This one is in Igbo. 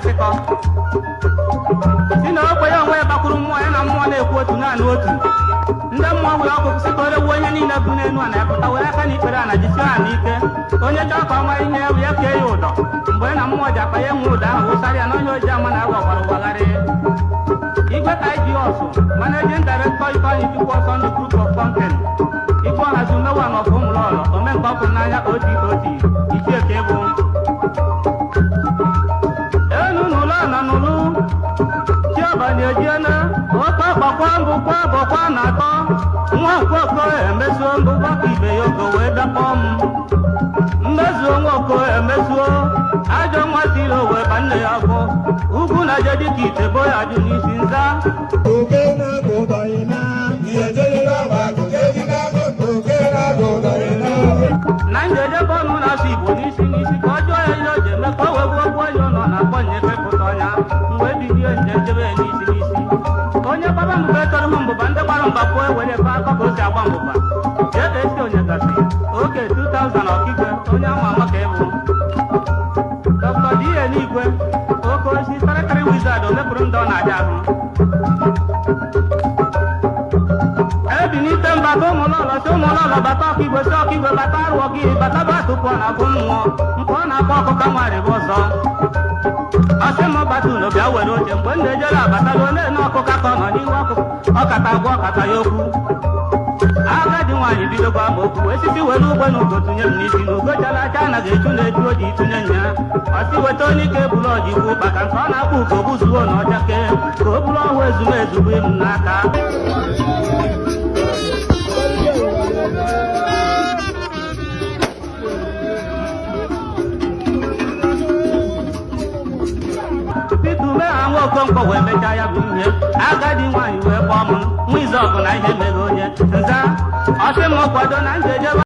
akịkọ si na ogbe ya onwe ya bakwuru mmụọ ya na mmụọ na-ekwu otu naanị otu ndị mmụọ were ọkụkụ si ka o regbuo onye niile bụ n'elu a na-epụta were aka na ikpere a na jisie ha n'ike onye chọọ ka ọ mara ihe ya kee ya ụdọ mgbe na mmụọ ji akpa ya enwe ụdọ ahụ wụsara ya na onye oji ama na-agwa ọgbara ụgbagharị igwe ka iji ọsụ mana eji ndaretọ Ifeanyị Chukwu ọsọ ndị group of content ikpe ọhazi umewa na ọkụ ụmụlọlọ omenka ọkụ n'anya oti ichie ka ịbụ enu n'ụlọ na n'ụlụ chiọbani ejiena oke ọgbakwa mbụkwa bọkwa na atọ nwa nkwoko emesuo mbụkwa ka ibe ya ogo wee dakpọ m mmezuo nwa oko emesuo ajọ nwa tiri owe ba nne ya ọkụ ugwu na je dịka ite bo ya jụ n'isi nza na njedebe ọnụ na-asụ Igbo n'isi ka ọ jụọ ya ihe o ji eme ka o wee gbuo gbuo ya ụlọ na-akpọ nyefepụta ọnya mgbe ebilie njejebe n'isi onye gbaba mbụba etọrọ m mbụba ndị gbara mba pụọ ewere ebe akọ ka o si agba mbụba jee ka esi onye gasị oge 2000 ọkigwe onye ama ama ka ịbụ Dr. D.A. n'igwe oke osi tarịtarị wizard omepụrụ ndị ọ na-aja ahụ ebinite mba ka ụmụlọlọ si ụmụlọlọ bata ọkigwe si ọkigwe bata arụọ gị bata batụpụ ọ na-abụ mmụọ nke ọ na-akpọ ọkụka nwarị bụ ọzọ ọsị m bata ulo bịa were oche mgbe m na-ejere abatala onye na ọkụka ka ọ nọ n'ihu ọkụkụ ọkata agwa ọkata ya okwu agadi nwaanyị bidogwa ma okwu esisi were ugbe na ugo tụnye m n'isi na ugo jara acha anaghị echu na-eju oji tụnye nya ọsị weta onye ike buru ọji ikwu maka nke ọ na-akpụ ugo buzuo na ọchake ka o buru ọhụụ ezumezugbo m n'aka Pita ume ha nwa Okonkwo wee mechaa ya bụ ihe agadi nwaanyị wee kpọọ m nwa Izọgụ na ihe mere onye nza ọsị m kwado na njejebe